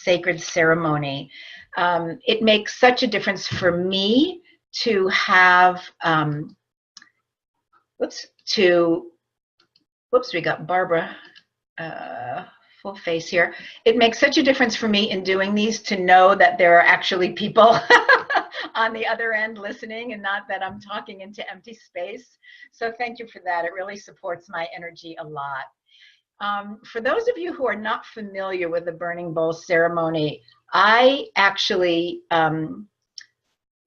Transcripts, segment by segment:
sacred ceremony. It makes such a difference for me to have, we got Barbara full face here. It makes such a difference for me in doing these to know that there are actually people on the other end listening and not that I'm talking into empty space. So thank you for that. It really supports my energy a lot. For those of you who are not familiar with the burning bowl ceremony, I actually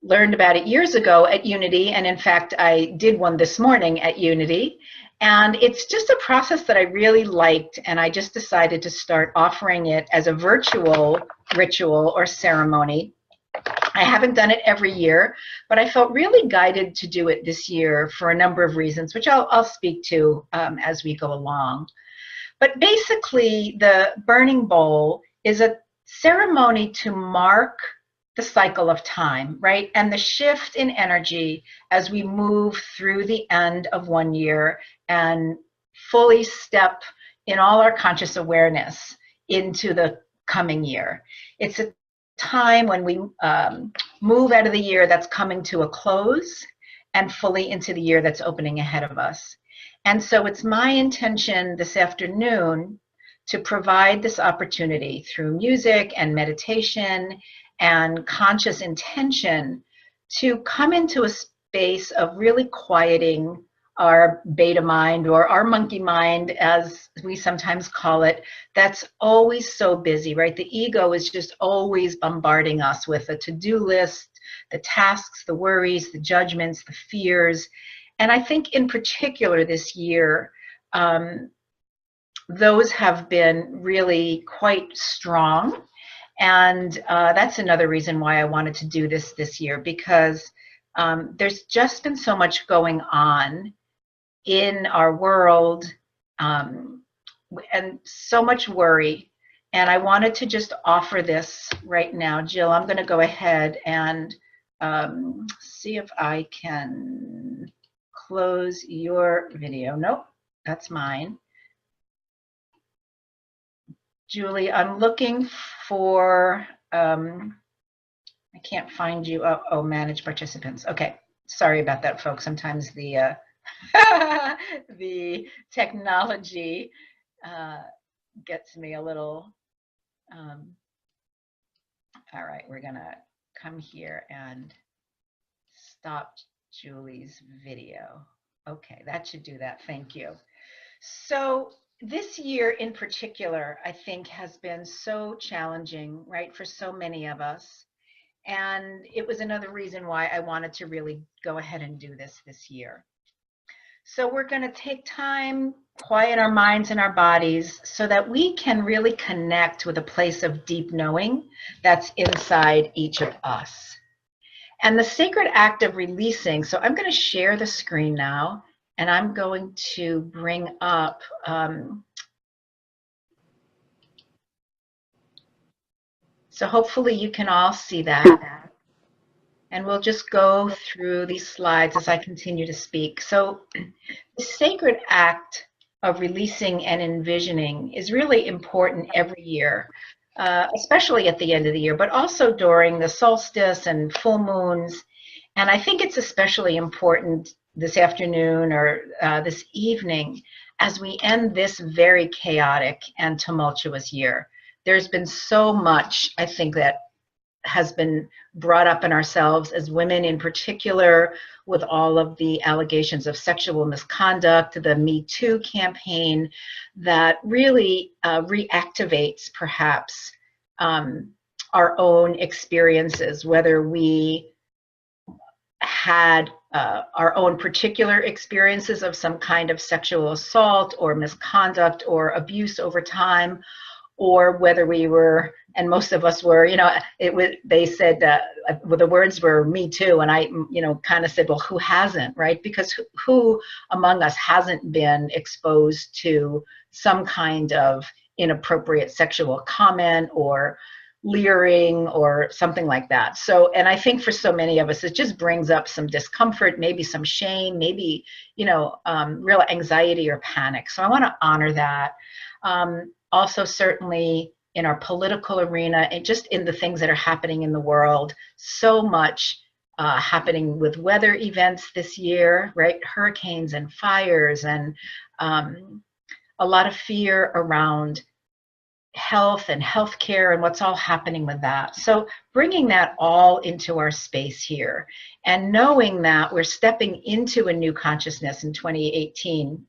learned about it years ago at Unity, and in fact I did one this morning at Unity, and it's just a process that I really liked, and I just decided to start offering it as a virtual ritual or ceremony. I haven't done it every year, but I felt really guided to do it this year for a number of reasons, which I'll speak to as we go along. But basically, the burning bowl is a ceremony to mark the cycle of time, right? And the shift in energy as we move through the end of one year and fully step in all our conscious awareness into the coming year. It's a time when we move out of the year that's coming to a close and fully into the year that's opening ahead of us. And so it's my intention this afternoon to provide this opportunity through music and meditation and conscious intention to come into a space of really quieting our beta mind, or our monkey mind, as we sometimes call it, that's always so busy, right? The ego is just always bombarding us with a to-do list, the tasks, the worries, the judgments, the fears. And I think in particular this year, those have been really quite strong. And that's another reason why I wanted to do this year, because there's just been so much going on in our world and so much worry. And I wanted to just offer this right now. Jill, I'm going to go ahead and see if I can close your video. Nope, that's mine. Julie, I'm looking for, I can't find you. Oh, manage participants. Okay, sorry about that, folks. Sometimes the the technology gets me a little, all right, we're gonna come here and stop Julie's video. Okay, that should do that, thank you. So this year in particular, I think has been so challenging, right, for so many of us. And it was another reason why I wanted to really go ahead and do this year. So we're going to take time, quiet our minds and our bodies so that we can really connect with a place of deep knowing that's inside each of us. And the sacred act of releasing, so I'm going to share the screen now, and I'm going to bring up so hopefully you can all see that. And we'll just go through these slides as I continue to speak. So the sacred act of releasing and envisioning is really important every year, especially at the end of the year, but also during the solstice and full moons. And I think it's especially important this afternoon or this evening as we end this very chaotic and tumultuous year. There's been so much, I think, that has been brought up in ourselves as women in particular, with all of the allegations of sexual misconduct, the Me Too campaign, that really reactivates perhaps our own experiences, whether we had our own particular experiences of some kind of sexual assault or misconduct or abuse over time, or whether we were, and most of us were, you know, they said, well, the words were "me too," and I, you know, kind of said, well, who hasn't, right? Because who among us hasn't been exposed to some kind of inappropriate sexual comment or leering or something like that? So, and I think for so many of us, it just brings up some discomfort, maybe some shame, maybe, you know, real anxiety or panic. So I want to honor that. Also, certainly in our political arena, and just in the things that are happening in the world. So much happening with weather events this year, right? Hurricanes and fires, and a lot of fear around health and healthcare and what's all happening with that. So bringing that all into our space here and knowing that we're stepping into a new consciousness in 2018,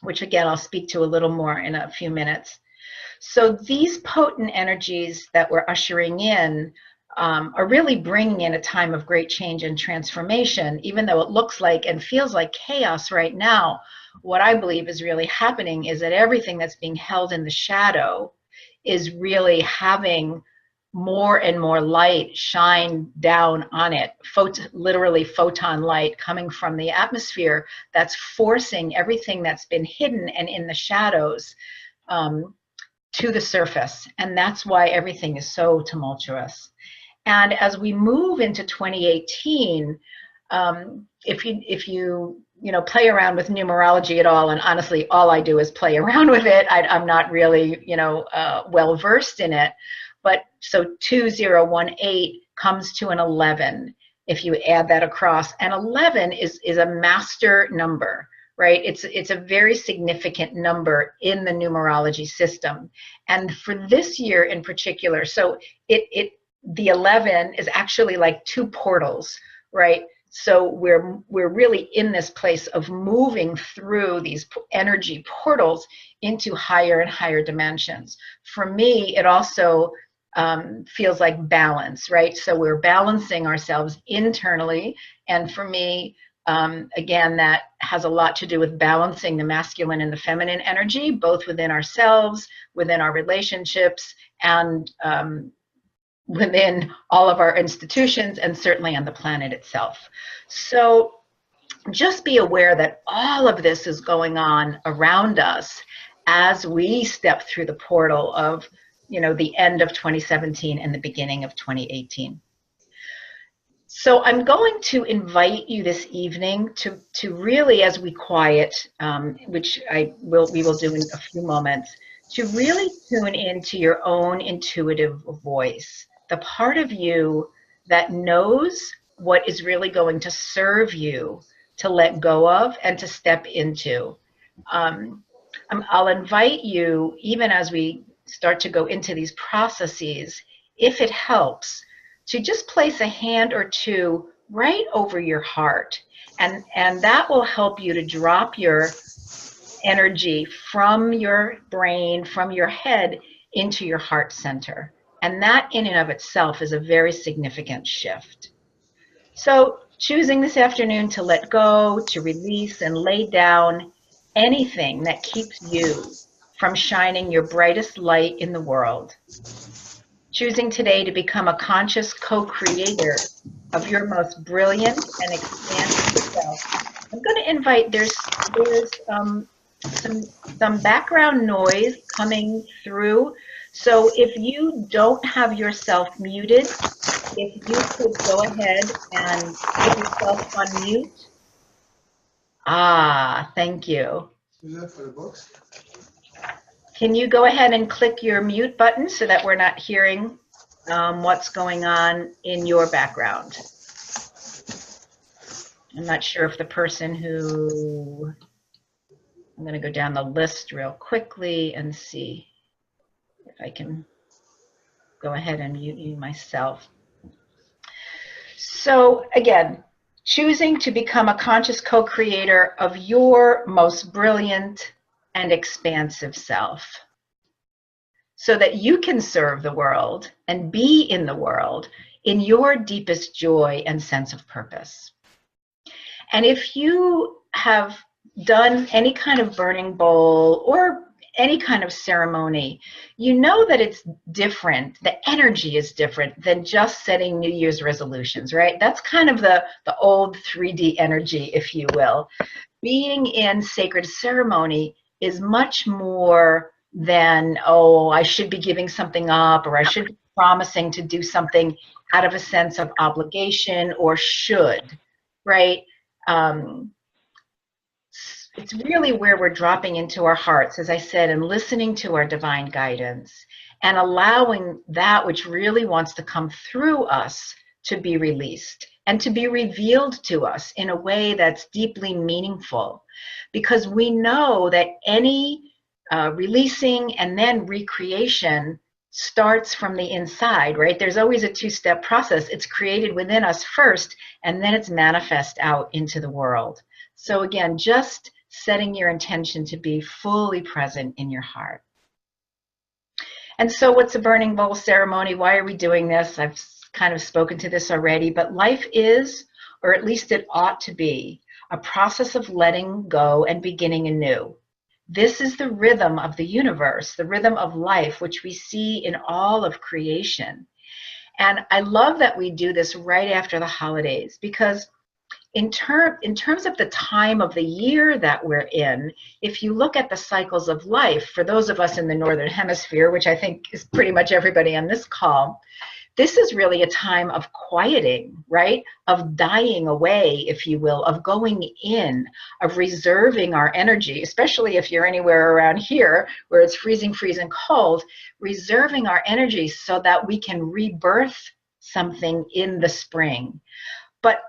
which again, I'll speak to a little more in a few minutes. So these potent energies that we're ushering in are really bringing in a time of great change and transformation. Even though it looks like and feels like chaos right now, what I believe is really happening is that everything that's being held in the shadow is really having more and more light shine down on it, literally photon light coming from the atmosphere that's forcing everything that's been hidden and in the shadows to the surface. And that's why everything is so tumultuous. And as we move into 2018, if you play around with numerology at all, and honestly, all I do is play around with it. I'm not really, well versed in it. But so 2018 comes to an 11 if you add that across, and 11 is a master number, right? It's a very significant number in the numerology system, and for this year in particular, so the 11 is actually like two portals, right? So we're really in this place of moving through these energy portals into higher and higher dimensions. For me, it also feels like balance, right? So we're balancing ourselves internally. And for me, again, that has a lot to do with balancing the masculine and the feminine energy, both within ourselves, within our relationships, and within all of our institutions, and certainly on the planet itself. So just be aware that all of this is going on around us as we step through the portal of, the end of 2017 and the beginning of 2018. So I'm going to invite you this evening to really, as we quiet, which we will do in a few moments, to really tune into your own intuitive voice, the part of you that knows what is really going to serve you to let go of and to step into. I'll invite you, even as we start to go into these processes, if it helps, to just place a hand or two right over your heart. And that will help you to drop your energy from your brain, from your head, into your heart center. And that in and of itself is a very significant shift. So choosing this afternoon to let go, to release and lay down anything that keeps you from shining your brightest light in the world. Choosing today to become a conscious co-creator of your most brilliant and expansive self. I'm going to invite, there's some background noise coming through. So if you don't have yourself muted, if you could go ahead and put yourself on mute. Ah, thank you. For the books. Can you go ahead and click your mute button so that we're not hearing what's going on in your background? I'm not sure if the person who, I'm going to go down the list real quickly and see if I can go ahead and mute you myself. So again, choosing to become a conscious co-creator of your most brilliant and expansive self, so that you can serve the world and be in the world in your deepest joy and sense of purpose. And if you have done any kind of burning bowl or any kind of ceremony, you know that it's different, the energy is different than just setting New Year's resolutions, right? That's kind of the old 3D energy, if you will. Being in sacred ceremony is much more than, oh, I should be giving something up, or I should be promising to do something out of a sense of obligation or should, right? It's really where we're dropping into our hearts, as I said, and listening to our divine guidance and allowing that which really wants to come through us to be released and to be revealed to us in a way that's deeply meaningful. Because we know that any releasing and then recreation starts from the inside, right? There's always a two-step process. It's created within us first, and then it's manifest out into the world. So again, just setting your intention to be fully present in your heart. And so what's a burning bowl ceremony? Why are we doing this? I've kind of spoken to this already, but life is, or at least it ought to be, a process of letting go and beginning anew. This is the rhythm of the universe, the rhythm of life, which we see in all of creation. And I love that we do this right after the holidays, because in terms of the time of the year that we're in, if you look at the cycles of life, for those of us in the Northern Hemisphere, which I think is pretty much everybody on this call, this is really a time of quieting, right? Of dying away, if you will, of going in, of reserving our energy, especially if you're anywhere around here where it's freezing cold, reserving our energy so that we can rebirth something in the spring. But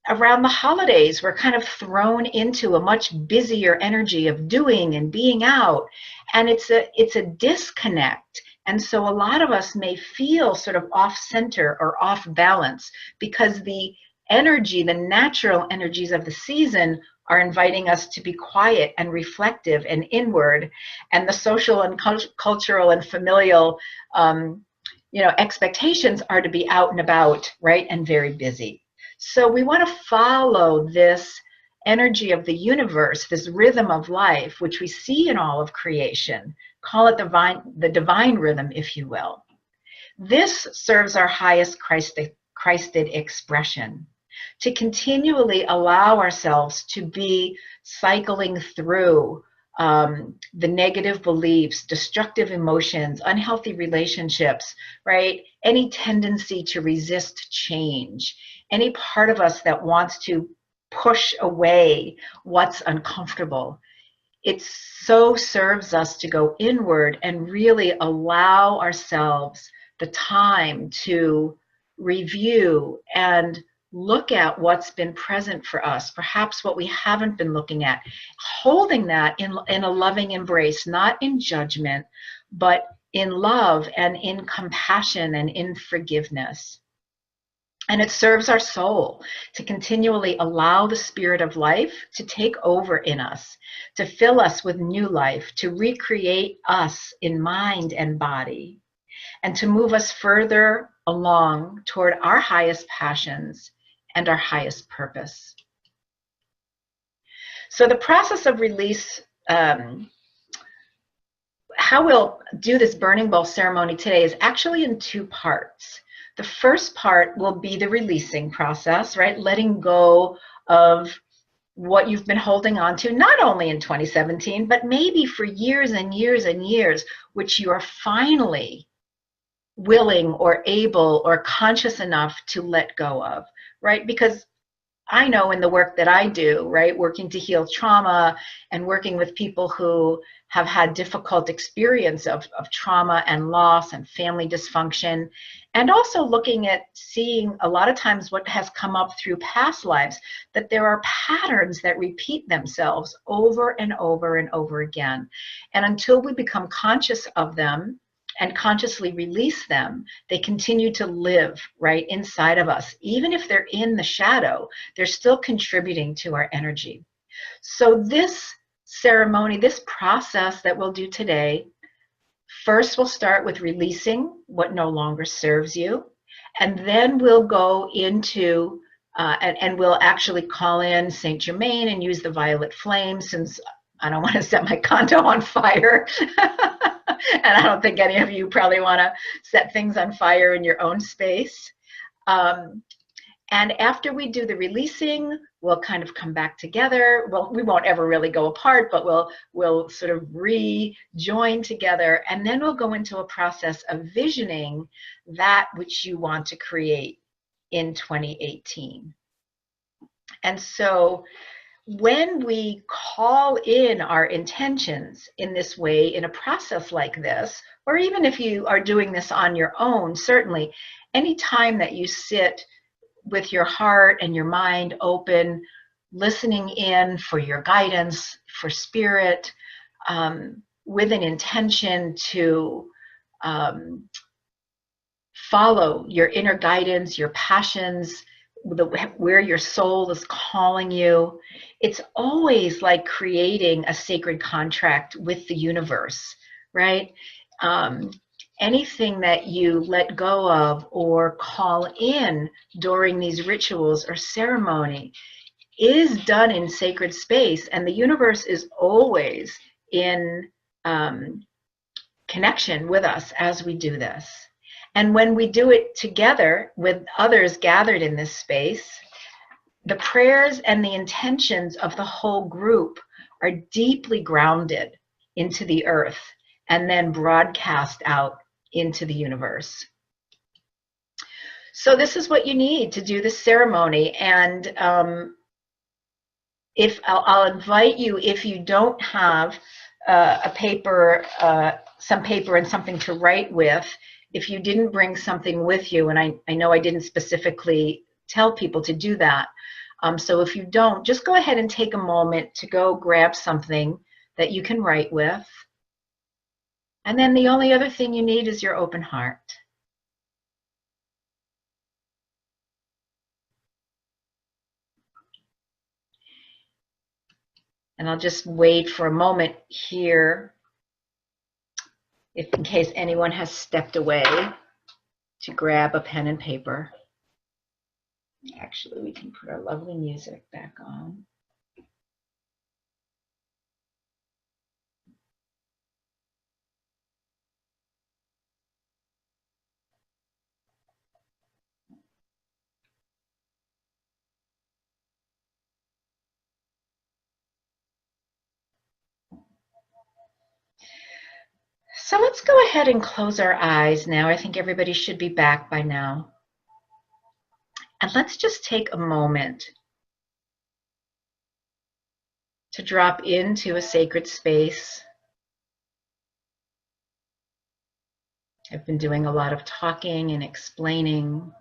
around the holidays, we're kind of thrown into a much busier energy of doing and being out, and it's a disconnect. And so a lot of us may feel sort of off center or off balance because the energy, the natural energies of the season are inviting us to be quiet and reflective and inward, and the social and cultural and familial expectations are to be out and about, right, and very busy. So we want to follow this energy of the universe, this rhythm of life, which we see in all of creation. Call it the divine rhythm, if you will. This serves our highest Christed expression, to continually allow ourselves to be cycling through the negative beliefs, destructive emotions, unhealthy relationships, right? Any tendency to resist change, any part of us that wants to push away what's uncomfortable. It so serves us to go inward and really allow ourselves the time to review and look at what's been present for us, perhaps what we haven't been looking at, holding that in a loving embrace, not in judgment, but in love and in compassion and in forgiveness. And it serves our soul to continually allow the spirit of life to take over in us, to fill us with new life, to recreate us in mind and body, and to move us further along toward our highest passions and our highest purpose. So the process of release, how we'll do this burning bowl ceremony today is actually in two parts. The first part will be the releasing process, right? Letting go of what you've been holding on to, not only in 2017, but maybe for years and years and years, which you are finally willing or able or conscious enough to let go of, right? Because I know in the work that I do, right, working to heal trauma and working with people who have had difficult experience of trauma and loss and family dysfunction, and also looking at seeing a lot of times what has come up through past lives, that there are patterns that repeat themselves over and over and over again. And until we become conscious of them and consciously release them, they continue to live right inside of us. Even if they're in the shadow, they're still contributing to our energy. So this ceremony, this process that we'll do today, first we'll start with releasing what no longer serves you, and then we'll go into and we'll actually call in Saint Germain and use the violet flame, since I don't want to set my condo on fire. And I don't think any of you probably want to set things on fire in your own space. And after we do the releasing, we'll kind of come back together. Well, we won't ever really go apart, but we'll sort of rejoin together. And then we'll go into a process of visioning that which you want to create in 2018. And so when we call in our intentions in this way, in a process like this, or even if you are doing this on your own, certainly, any time that you sit with your heart and your mind open, listening in for your guidance, for spirit, with an intention to follow your inner guidance, your passions, where your soul is calling you. It's always like creating a sacred contract with the universe, right? Anything that you let go of or call in during these rituals or ceremony is done in sacred space, and the universe is always in connection with us as we do this. And when we do it together with others gathered in this space, the prayers and the intentions of the whole group are deeply grounded into the earth and then broadcast out into the universe. So this is what you need to do this ceremony. And if I'll invite you, if you don't have a paper, some paper and something to write with, if you didn't bring something with you, and I know I didn't specifically tell people to do that, so if you don't, just go ahead and take a moment to go grab something that you can write with. And then the only other thing you need is your open heart. And I'll just wait for a moment here, if in case anyone has stepped away, to grab a pen and paper. Actually, we can put our lovely music back on. So let's go ahead and close our eyes now. I think everybody should be back by now. And let's just take a moment to drop into a sacred space. I've been doing a lot of talking and explaining.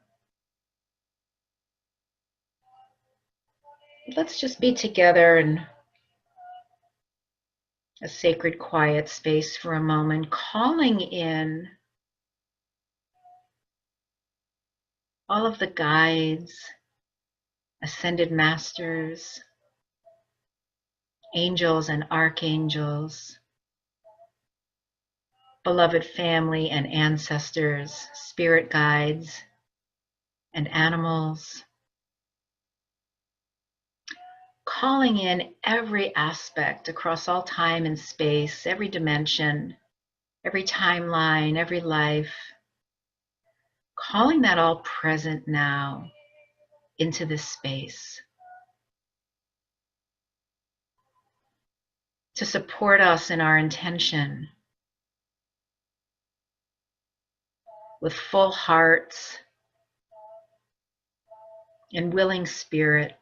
Let's just be together in a sacred quiet space for a moment, calling in all of the guides, ascended masters, angels and archangels, beloved family and ancestors, spirit guides and animals, calling in every aspect across all time and space, every dimension, every timeline, every life, calling that all present now into this space to support us in our intention with full hearts and willing spirit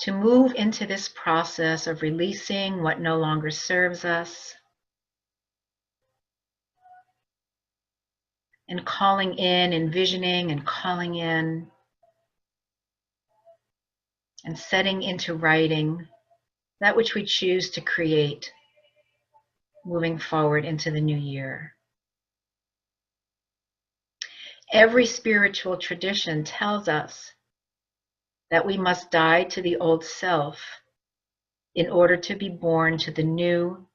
to move into this process of releasing what no longer serves us and calling in, envisioning and calling in and setting into writing that which we choose to create moving forward into the new year. Every spiritual tradition tells us that we must die to the old self in order to be born to the new,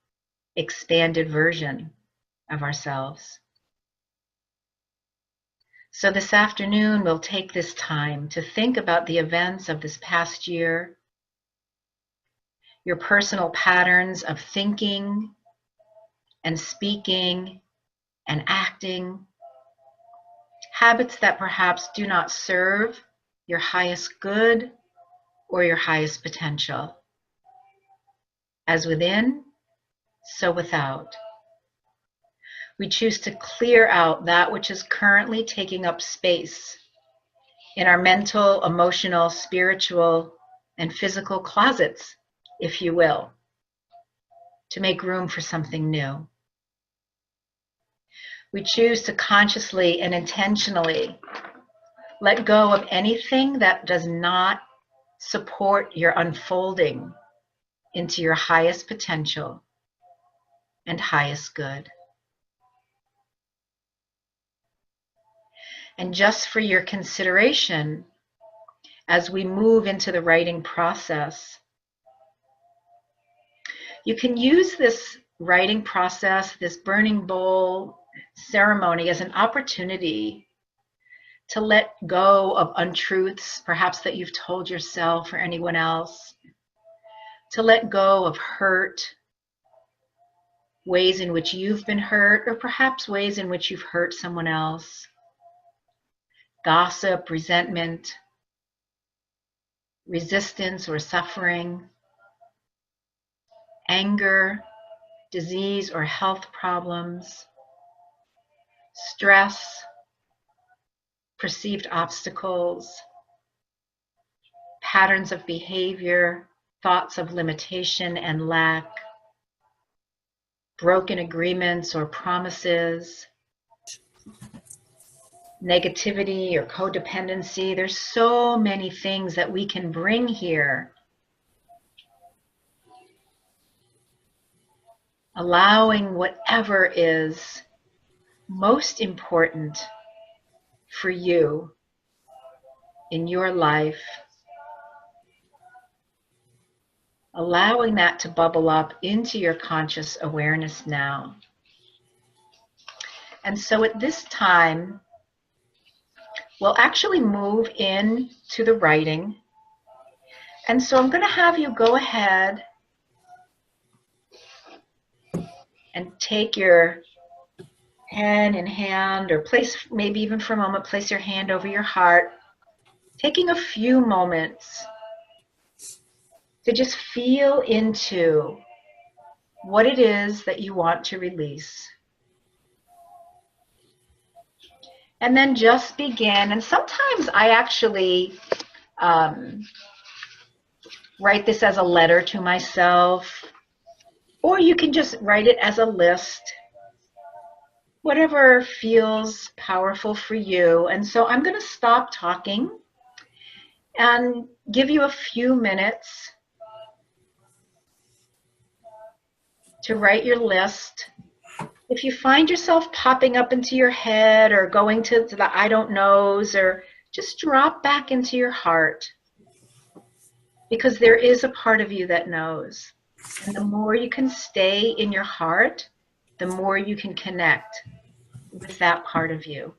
expanded version of ourselves. So this afternoon, we'll take this time to think about the events of this past year, your personal patterns of thinking and speaking and acting, habits that perhaps do not serve your highest good or your highest potential. As within, so without. We choose to clear out that which is currently taking up space in our mental, emotional, spiritual, and physical closets, if you will, to make room for something new. We choose to consciously and intentionally let go of anything that does not support your unfolding into your highest potential and highest good. And just for your consideration, as we move into the writing process, you can use this writing process, this burning bowl ceremony, as an opportunity to let go of untruths, perhaps that you've told yourself or anyone else, to let go of hurt, ways in which you've been hurt, or perhaps ways in which you've hurt someone else, gossip, resentment, resistance or suffering, anger, disease or health problems, stress, perceived obstacles, patterns of behavior, thoughts of limitation and lack, broken agreements or promises, negativity or codependency. There's so many things that we can bring here, allowing whatever is most important for you in your life, allowing that to bubble up into your conscious awareness now. And so at this time, we'll actually move into the writing. And so I'm going to have you go ahead and take your pen in hand, or place, maybe even for a moment, place your hand over your heart, taking a few moments to just feel into what it is that you want to release. And then just begin. And sometimes I actually write this as a letter to myself, or you can just write it as a list, whatever feels powerful for you. And so I'm going to stop talking and give you a few minutes to write your list. If you find yourself popping up into your head or going to the I don't knows, or just drop back into your heart, because there is a part of you that knows. And the more you can stay in your heart, the more you can connect with that part of you.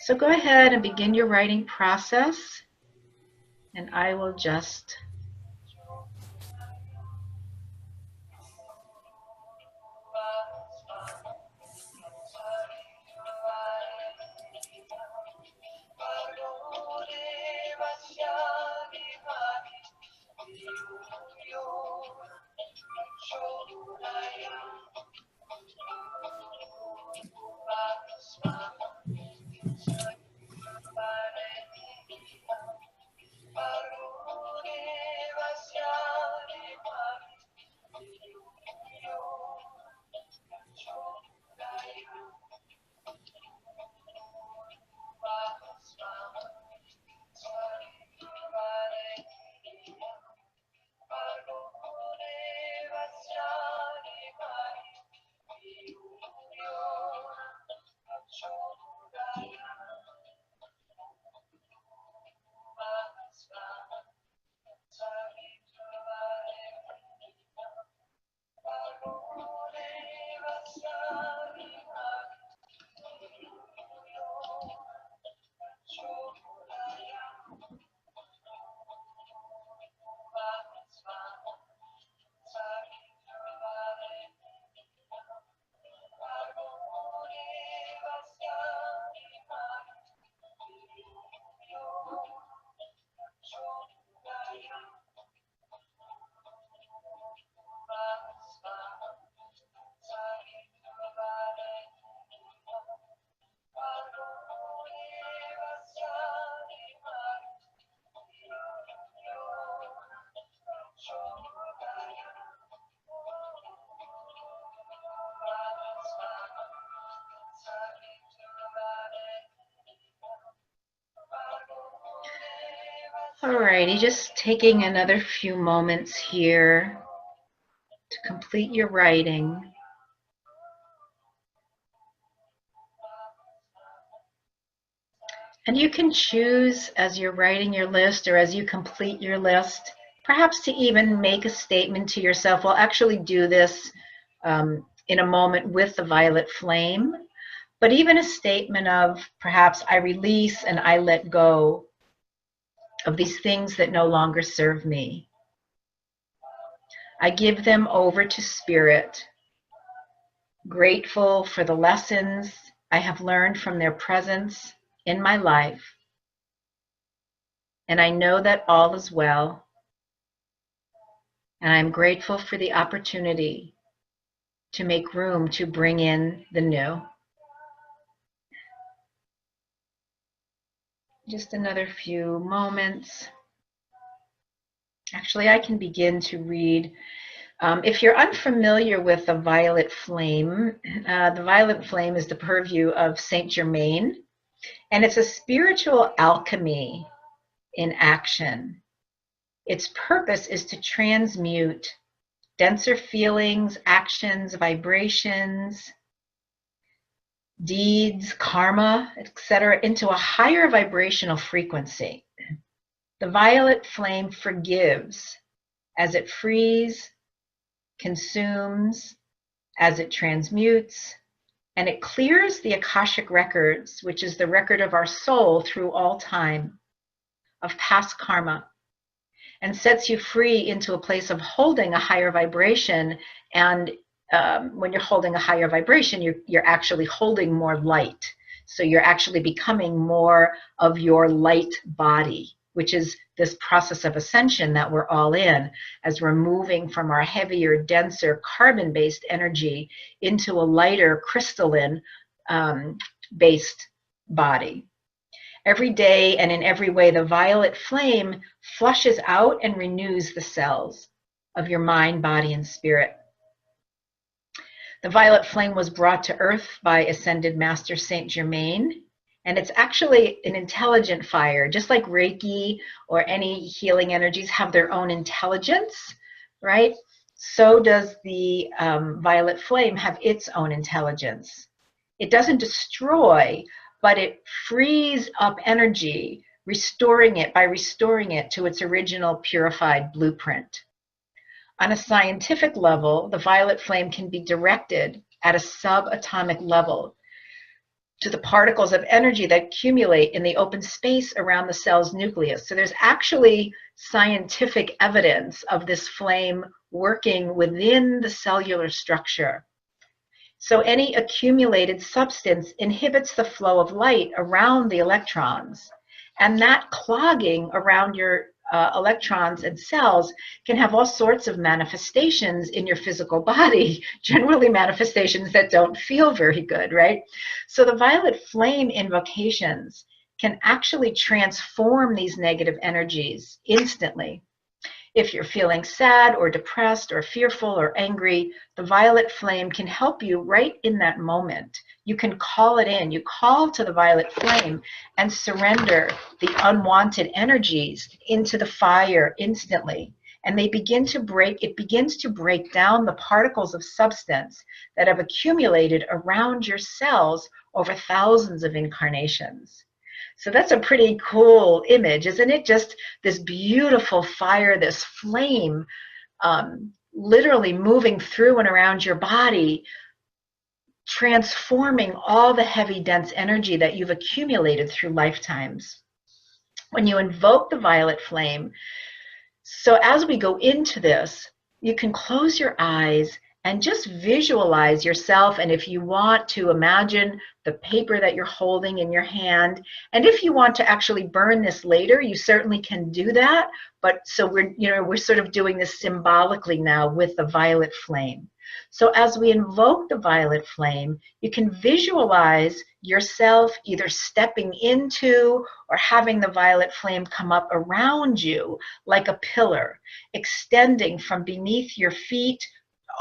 So go ahead and begin your writing process, and I will just Alrighty, just taking another few moments here to complete your writing. And you can choose as you're writing your list or as you complete your list, perhaps to even make a statement to yourself. We'll actually do this in a moment with the violet flame, but even a statement of perhaps I release and I let go of these things that no longer serve me. I give them over to Spirit, grateful for the lessons I have learned from their presence in my life. And I know that all is well. And I'm grateful for the opportunity to make room to bring in the new. Just another few moments. Actually, I can begin to read. If you're unfamiliar with the violet flame is the purview of Saint Germain, and it's a spiritual alchemy in action. Its purpose is to transmute denser feelings, actions, vibrations, deeds, karma, etc., into a higher vibrational frequency. The violet flame forgives as it frees, consumes, as it transmutes, and it clears the Akashic records, which is the record of our soul through all time, of past karma, and sets you free into a place of holding a higher vibration. And when you're holding a higher vibration, you're actually holding more light. So you're actually becoming more of your light body, which is this process of ascension that we're all in, as we're moving from our heavier, denser, carbon-based energy into a lighter, crystalline based body. Every day and in every way, the violet flame flushes out and renews the cells of your mind, body, and spirit. The violet flame was brought to earth by Ascended Master Saint Germain, and it's actually an intelligent fire, just like Reiki or any healing energies have their own intelligence, right? So does the violet flame have its own intelligence. It doesn't destroy, but it frees up energy, restoring it to its original purified blueprint. On a scientific level, the violet flame can be directed at a subatomic level to the particles of energy that accumulate in the open space around the cell's nucleus. So there's actually scientific evidence of this flame working within the cellular structure. So any accumulated substance inhibits the flow of light around the electrons. And that clogging around your electrons and cells can have all sorts of manifestations in your physical body, generally manifestations that don't feel very good, right? So the violet flame invocations can actually transform these negative energies instantly. If you're feeling sad or depressed or fearful or angry, the violet flame can help you right in that moment. You can call it in. You call to the violet flame and surrender the unwanted energies into the fire instantly. And it begins to break down the particles of substance that have accumulated around your cells over thousands of incarnations. So that's a pretty cool image, isn't it? Just this beautiful fire, this flame, literally moving through and around your body, transforming all the heavy, dense energy that you've accumulated through lifetimes. When you invoke the violet flame, so as we go into this, you can close your eyes and just visualize yourself. And if you want to imagine the paper that you're holding in your hand, and if you want to actually burn this later, you certainly can do that. But so we're sort of doing this symbolically now with the violet flame. So as we invoke the violet flame, you can visualize yourself either stepping into or having the violet flame come up around you like a pillar, extending from beneath your feet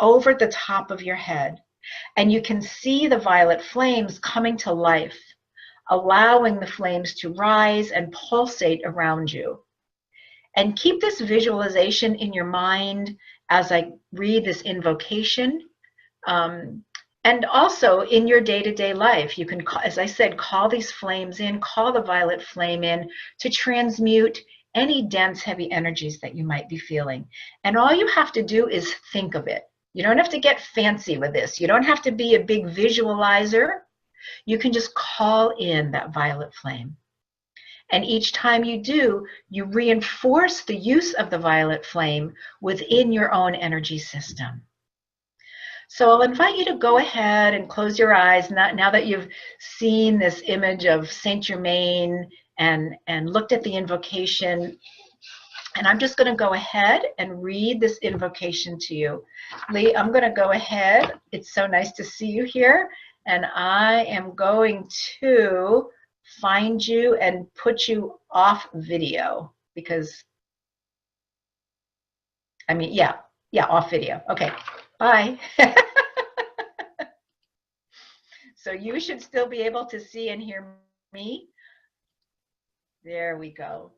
over the top of your head. And you can see the violet flames coming to life, allowing the flames to rise and pulsate around you. And keep this visualization in your mind as I read this invocation. And also in your day-to-day life, you can, as I said, call these flames in, call the violet flame in to transmute any dense, heavy energies that you might be feeling. And all you have to do is think of it. You don't have to get fancy with this. You don't have to be a big visualizer. You can just call in that violet flame. And each time you do, you reinforce the use of the violet flame within your own energy system. So I'll invite you to go ahead and close your eyes now that you've seen this image of Saint Germain and looked at the invocation. And I'm just going to go ahead and read this invocation to you. Lee, I'm going to go ahead. It's so nice to see you here. And I am going to find you and put you off video because, yeah, off video. Okay, bye. So you should still be able to see and hear me. There we go.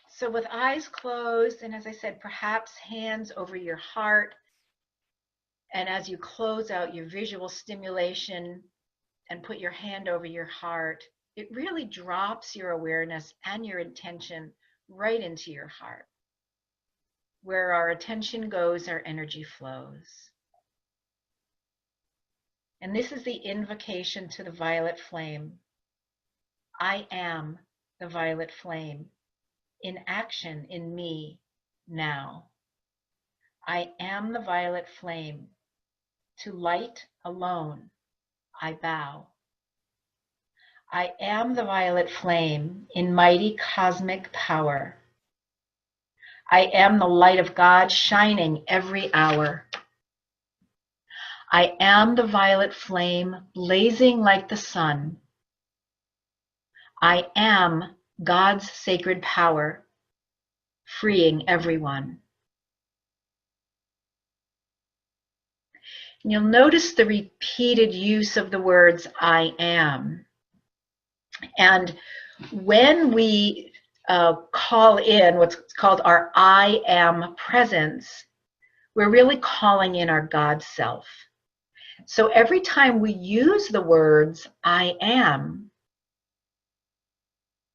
So with eyes closed, and as I said, perhaps hands over your heart, and as you close out your visual stimulation and put your hand over your heart, it really drops your awareness and your intention right into your heart. Where our attention goes, our energy flows. And this is the invocation to the violet flame. I am the violet flame in action in me now. I am the violet flame. To light alone, I bow. I am the violet flame in mighty cosmic power. I am the light of God shining every hour. I am the violet flame blazing like the sun. I am God's sacred power, freeing everyone. And you'll notice the repeated use of the words I am. And when we call in what's called our I am presence, we're really calling in our God self. So every time we use the words I am,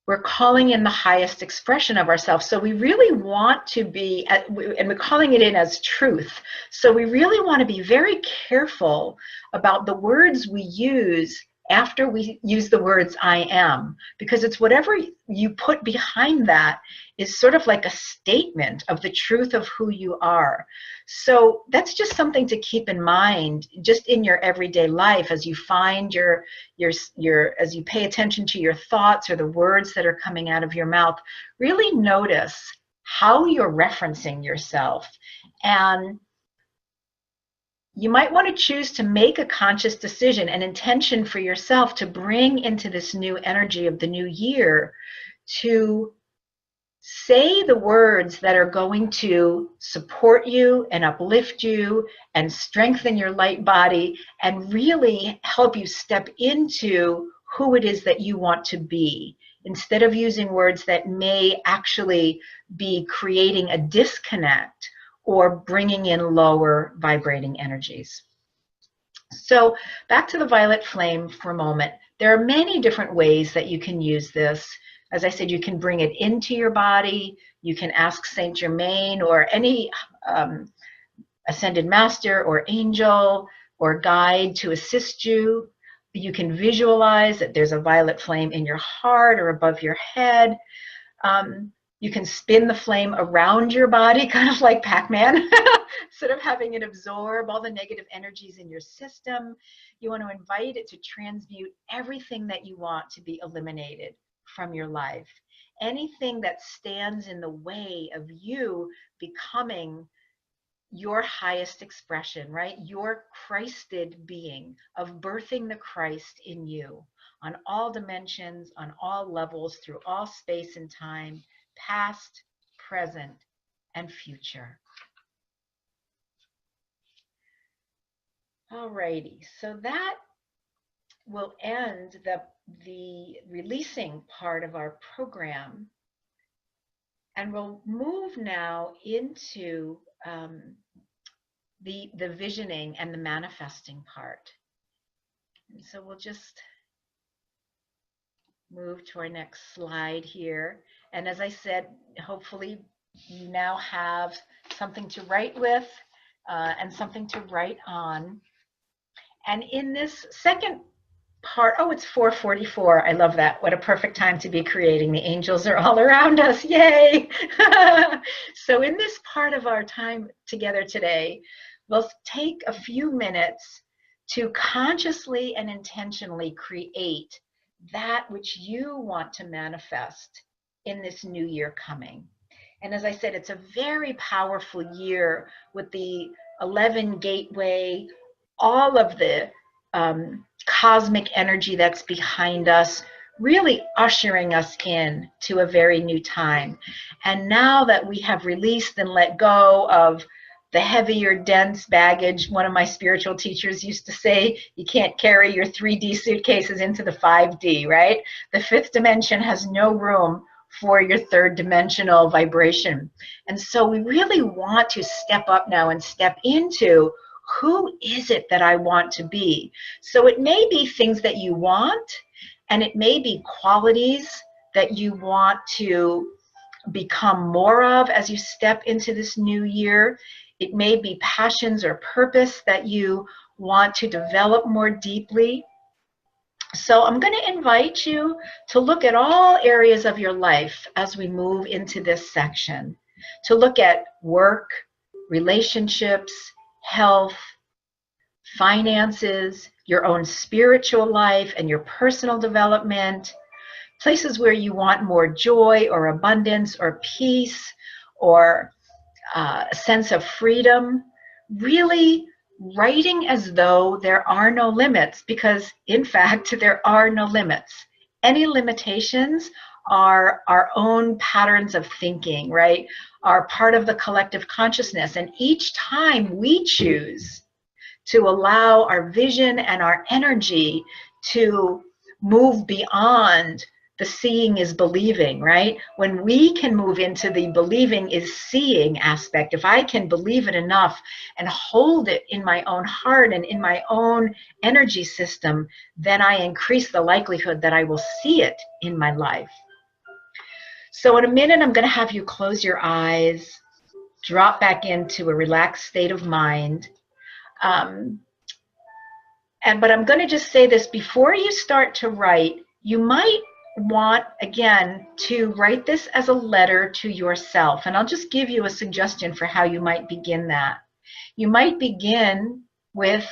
we're calling in the highest expression of ourselves. So we really want to be, and we're calling it in as truth. So we really want to be very careful about the words we use after we use the words I am, because it's whatever you put behind that is sort of like a statement of the truth of who you are. So that's just something to keep in mind just in your everyday life as you find as you pay attention to your thoughts or the words that are coming out of your mouth. Really notice how you're referencing yourself. And you might want to choose to make a conscious decision, an intention for yourself to bring into this new energy of the new year, to say the words that are going to support you and uplift you and strengthen your light body and really help you step into who it is that you want to be, instead of using words that may actually be creating a disconnect or bringing in lower vibrating energies. So back to the violet flame for a moment. There are many different ways that you can use this. As I said, you can bring it into your body. You can ask Saint Germain or any ascended master or angel or guide to assist you. You can visualize that there's a violet flame in your heart or above your head. You can spin the flame around your body, kind of like Pac-Man, sort of having it absorb all the negative energies in your system. You want to invite it to transmute everything that you want to be eliminated from your life. Anything that stands in the way of you becoming your highest expression, right? Your Christed being, of birthing the Christ in you on all dimensions, on all levels, through all space and time, past, present, and future. Alrighty, so that will end the releasing part of our program. And we'll move now into the visioning and the manifesting part. And so we'll just move to our next slide here. And as I said, hopefully you now have something to write with and something to write on. And in this second part, oh, it's 4:44. I love that. What a perfect time to be creating. The angels are all around us. Yay! So in this part of our time together today, we'll take a few minutes to consciously and intentionally create that which you want to manifest in this new year coming. And as I said, it's a very powerful year with the 11 gateway, all of the cosmic energy that's behind us, really ushering us in to a very new time. And now that we have released and let go of the heavier, dense baggage, one of my spiritual teachers used to say, you can't carry your 3D suitcases into the 5D, right? The fifth dimension has no room for your third dimensional vibration. And so we really want to step up now and step into who is it that I want to be? So it may be things that you want, and it may be qualities that you want to become more of as you step into this new year. It may be passions or purpose that you want to develop more deeply. So I'm going to invite you to look at all areas of your life as we move into this section, to look at work, relationships, health, finances, your own spiritual life and your personal development, places where you want more joy or abundance or peace or a sense of freedom, really writing as though there are no limits, because in fact, there are no limits. Any limitations are our own patterns of thinking, right? Are part of the collective consciousness. And each time we choose to allow our vision and our energy to move beyond the seeing is believing, right? When we can move into the believing is seeing aspect, if I can believe it enough and hold it in my own heart and in my own energy system, then I increase the likelihood that I will see it in my life. So in a minute, I'm going to have you close your eyes, drop back into a relaxed state of mind. But I'm going to just say this, before you start to write, you might want, again, to write this as a letter to yourself. And I'll just give you a suggestion for how you might begin that. You might begin with,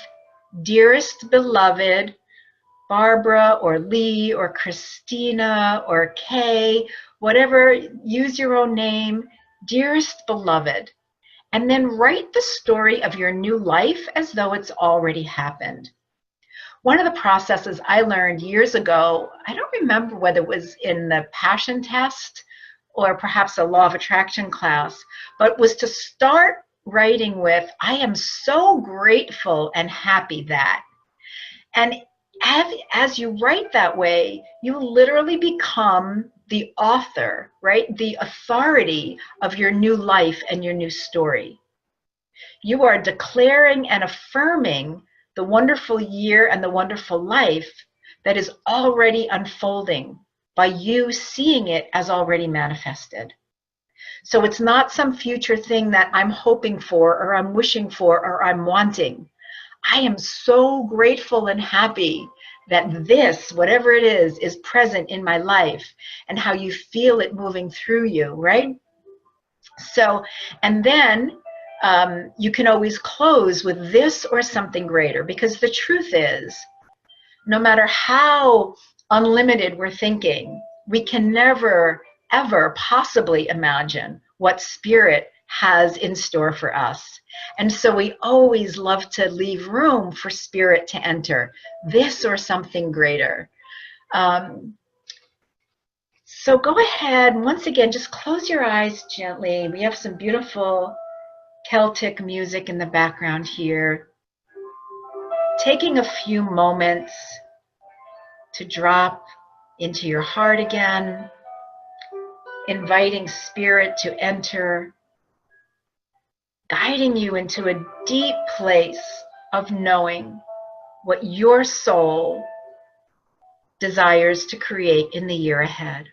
dearest beloved Barbara or Lee or Christina or Kay, whatever, use your own name, dearest beloved. And then write the story of your new life as though it's already happened. One of the processes I learned years ago, I don't remember whether it was in the passion test or perhaps a law of attraction class, but was to start writing with, I am so grateful and happy that. And as you write that way, you literally become the author, right? The authority of your new life and your new story. You are declaring and affirming the wonderful year and the wonderful life that is already unfolding by you seeing it as already manifested. So it's not some future thing that I'm hoping for or I'm wishing for or I'm wanting. I am so grateful and happy that this, whatever it is present in my life, and how you feel it moving through you, right? So, and then you can always close with this or something greater, because the truth is, no matter how unlimited we're thinking, we can never, ever possibly imagine what spirit has in store for us. And so we always love to leave room for spirit to enter, this or something greater. So go ahead, and once again, just close your eyes gently. We have some beautiful Celtic music in the background here. Taking a few moments to drop into your heart again, inviting spirit to enter, guiding you into a deep place of knowing what your soul desires to create in the year ahead.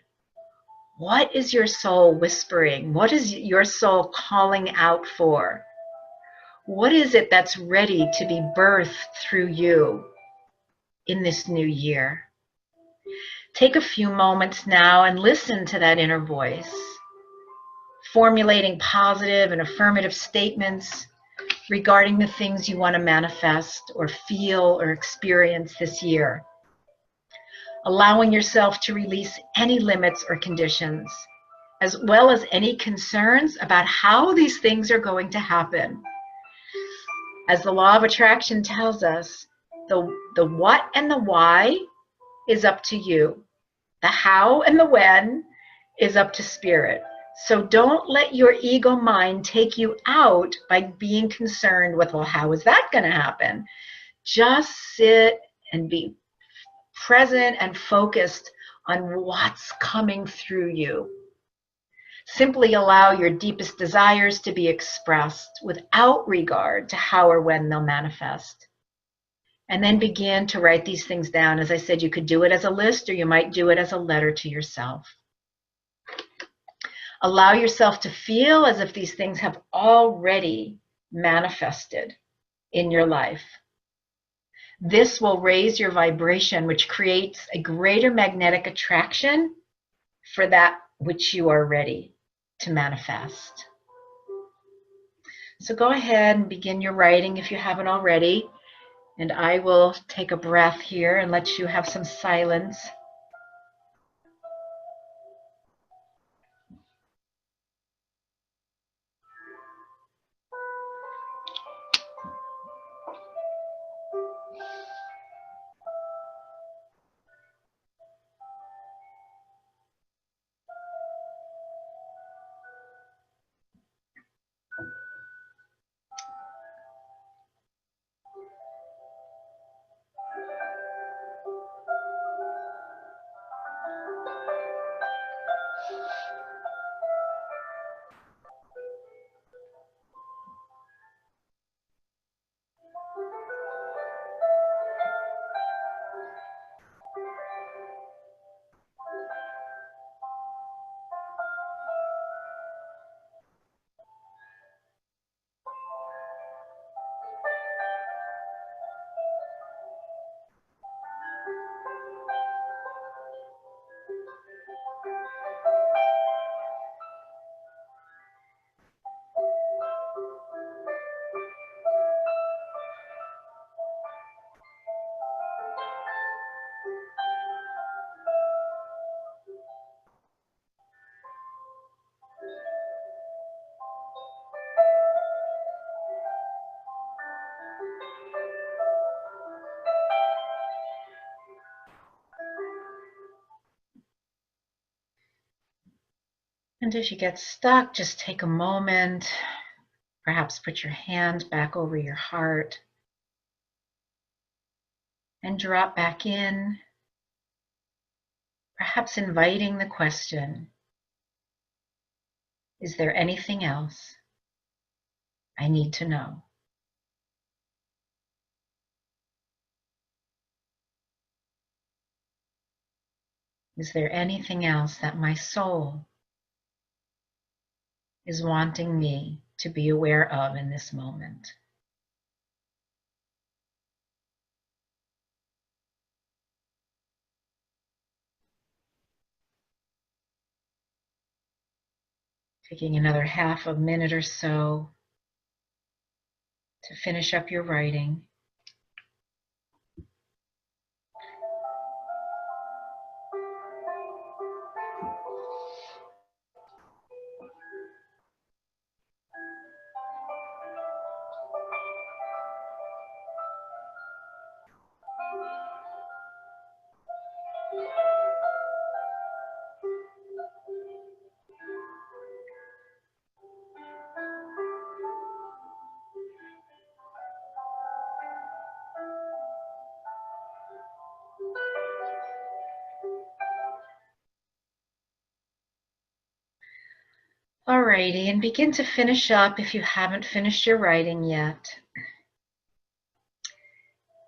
What is your soul whispering? What is your soul calling out for? What is it that's ready to be birthed through you in this new year? Take a few moments now and listen to that inner voice, formulating positive and affirmative statements regarding the things you want to manifest or feel or experience this year. Allowing yourself to release any limits or conditions, as well as any concerns about how these things are going to happen. As the law of attraction tells us, the what and the why is up to you. The how and the when is up to spirit. So don't let your ego mind take you out by being concerned with, well, how is that going to happen? Just sit and be present and focused on what's coming through you. Simply allow your deepest desires to be expressed without regard to how or when they'll manifest. And then begin to write these things down. As I said, you could do it as a list or you might do it as a letter to yourself. Allow yourself to feel as if these things have already manifested in your life. This will raise your vibration, which creates a greater magnetic attraction for that which you are ready to manifest. So go ahead and begin your writing if you haven't already. And I will take a breath here and let you have some silence. And if you get stuck, just take a moment, perhaps put your hand back over your heart and drop back in, perhaps inviting the question, is there anything else I need to know? Is there anything else that my soul is wanting me to be aware of in this moment? Taking another half a minute or so to finish up your writing. Alrighty, and begin to finish up if you haven't finished your writing yet.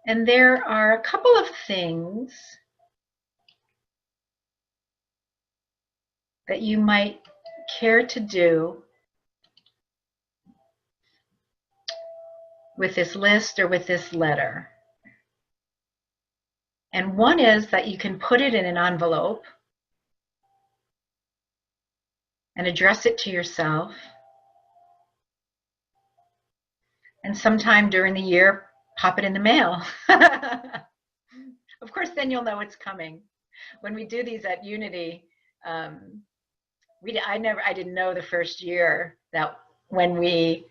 And there are a couple of things that you might care to do with this list or with this letter. And one is that you can put it in an envelope and address it to yourself. And sometime during the year, pop it in the mail. Of course, then you'll know it's coming. When we do these at Unity, I didn't know the first year that when we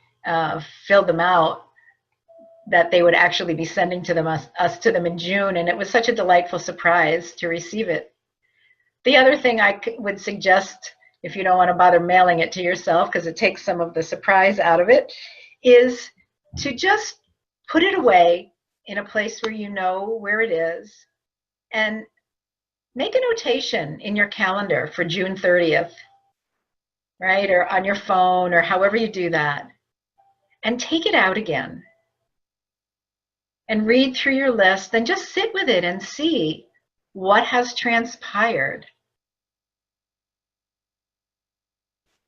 filled them out, that they would actually be sending to them us to them in June, and it was such a delightful surprise to receive it. The other thing I would suggest, if you don't want to bother mailing it to yourself because it takes some of the surprise out of it, is to just put it away in a place where you know where it is, and make a notation in your calendar for June 30th, right? Or on your phone, or however you do that, and take it out again and read through your list and just sit with it and see what has transpired.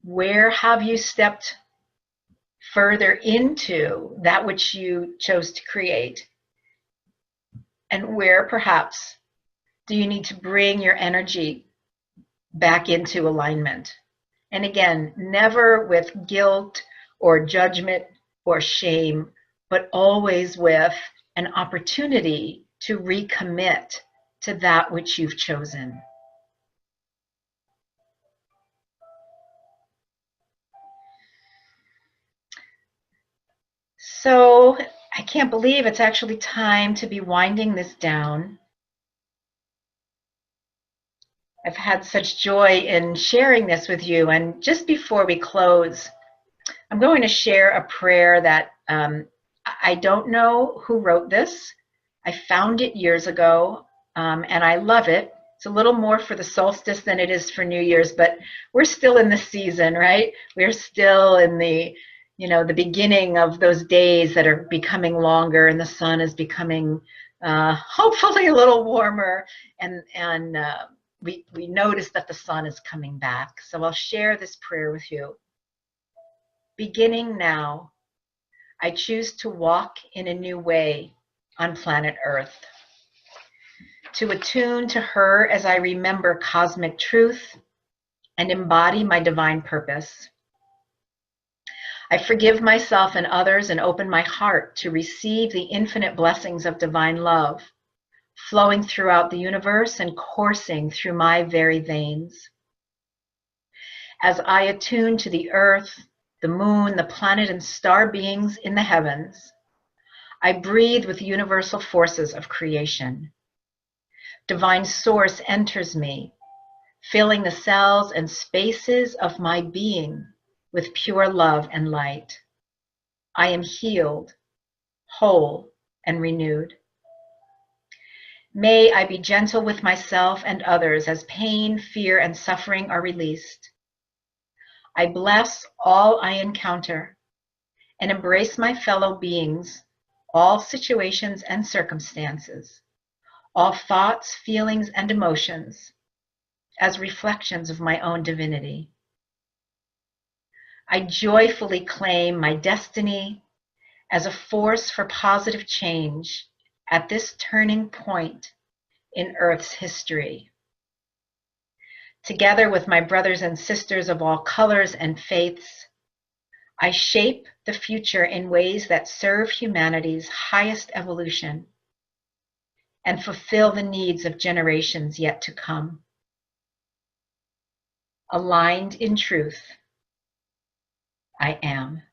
Where have you stepped further into that which you chose to create? And where perhaps do you need to bring your energy back into alignment? And again, never with guilt or judgment or shame, but always with an opportunity to recommit to that which you've chosen. So I can't believe it's actually time to be winding this down. I've had such joy in sharing this with you. And just before we close, I'm going to share a prayer that I don't know who wrote this. I found it years ago, and I love it. It's a little more for the solstice than it is for New Year's, but we're still in the season, right? We're still in the beginning of those days that are becoming longer, and the sun is becoming hopefully a little warmer, and we notice that the sun is coming back. So I'll share this prayer with you. Beginning now, I choose to walk in a new way on planet Earth, to attune to her as I remember cosmic truth and embody my divine purpose. I forgive myself and others and open my heart to receive the infinite blessings of divine love, flowing throughout the universe and coursing through my very veins. As I attune to the earth, the moon, the planet, and star beings in the heavens, I breathe with universal forces of creation. Divine source enters me, filling the cells and spaces of my being with pure love and light. I am healed, whole, and renewed. May I be gentle with myself and others as pain, fear, and suffering are released. I bless all I encounter and embrace my fellow beings, all situations and circumstances, all thoughts, feelings, and emotions as reflections of my own divinity. I joyfully claim my destiny as a force for positive change at this turning point in Earth's history. Together with my brothers and sisters of all colors and faiths, I shape the future in ways that serve humanity's highest evolution and fulfill the needs of generations yet to come. Aligned in truth, I am.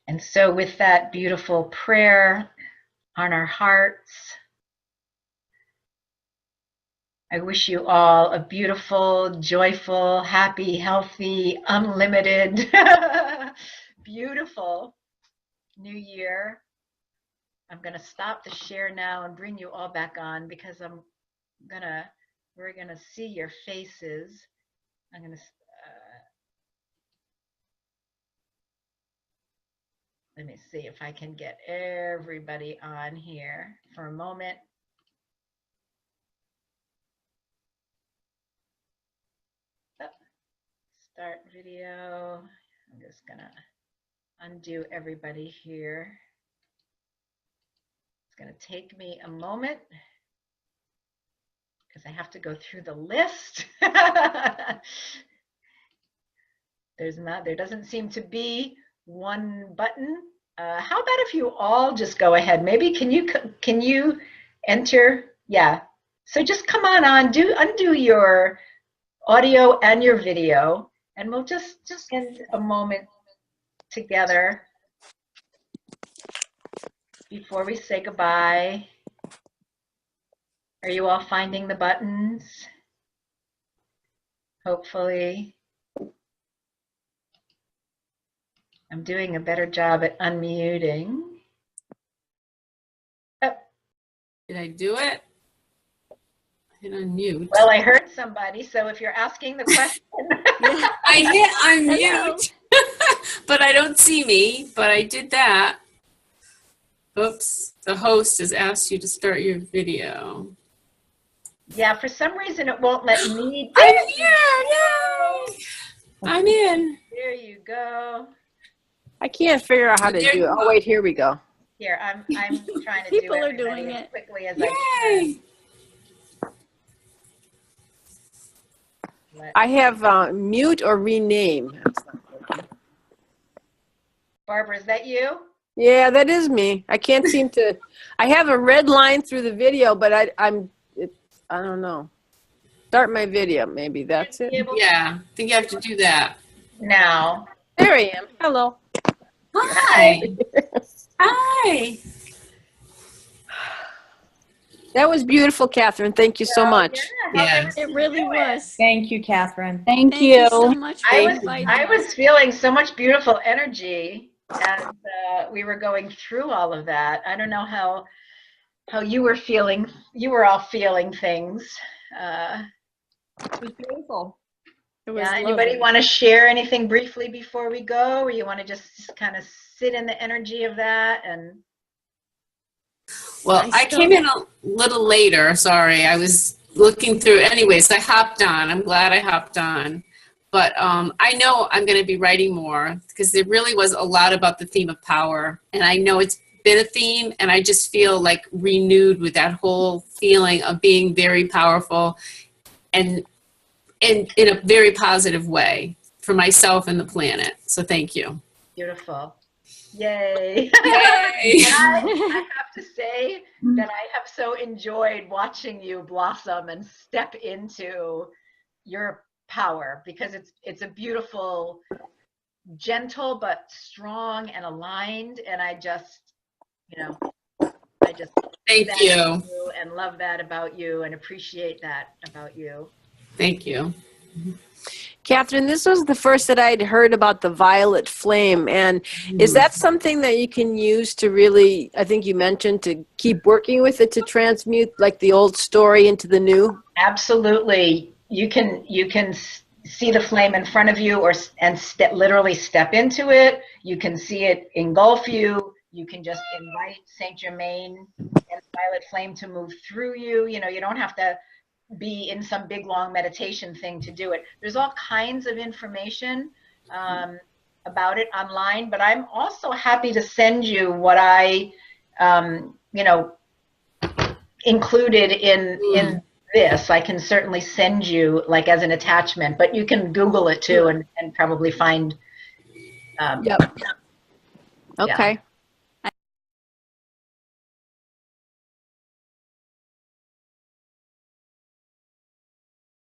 And so with that beautiful prayer on our hearts, I wish you all a beautiful, joyful, happy, healthy, unlimited, beautiful new year. I'm going to stop the share now and bring you all back on because we're going to see your faces. I'm going to, let me see if I can get everybody on here for a moment. Oh, start video. I'm just going to undo everybody here. It's going to take me a moment because I have to go through the list. There doesn't seem to be one button. How about if you all just go ahead? Maybe can you enter? Yeah. So just come on, undo your audio and your video, and we'll just spend a moment together before we say goodbye. Are you all finding the buttons? Hopefully. I'm doing a better job at unmuting. Oh. Did I do it? I hit unmute. Well, I heard somebody, so if you're asking the question. I hit unmute, but I don't see me, but I did that. Oops, the host has asked you to start your video. Yeah, for some reason it won't let me. I'm here, yay! I'm in. There you go. I can't figure out how to do it. Oh, wait, here we go. Here, I'm trying to People do are everybody doing as it. quickly as I Yay! can. I have mute or rename. Barbara, is that you? Yeah, that is me. I can't seem to. I have a red line through the video, but I don't know. Start my video, maybe that's it. Yeah, I think you have to do that. Now. There I am. Hello. Hi. Hi. That was beautiful, Catherine. Thank you so much. Yeah. It really was. Thank you, Catherine. Thank you so much for inviting I us. was feeling so much beautiful energy as we were going through all of that. I don't know how you were feeling. You were all feeling things. It was beautiful. It was Yeah. Anybody lovely. want to share anything briefly before we go, or you want to just kind of sit in the energy of that and? Well, I came in a little later. Sorry, I was looking through. Anyways, I hopped on. I'm glad I hopped on. But I know I'm going to be writing more because there really was a lot about the theme of power. And I know it's been a theme, and I just feel like renewed with that whole feeling of being very powerful and in a very positive way for myself and the planet. So thank you. Beautiful. Yay. Yay. I have to say that I have so enjoyed watching you blossom and step into your power, because it's a beautiful, gentle but strong and aligned, and I just Thank you. And love that about you and appreciate that about you. Thank you. Catherine, this was the first that I'd heard about the violet flame. And is that something that you can use to really, I think you mentioned, to keep working with it, to transmute like the old story into the new? Absolutely. You can see the flame in front of you, and literally step into it. You can see it engulf you. You can just invite Saint Germain and violet flame to move through you. You don't have to be in some big long meditation thing to do it. There's all kinds of information about it online, but I'm also happy to send you what I included in this. I can certainly send you like as an attachment, but you can Google it too and probably find Yep. Okay.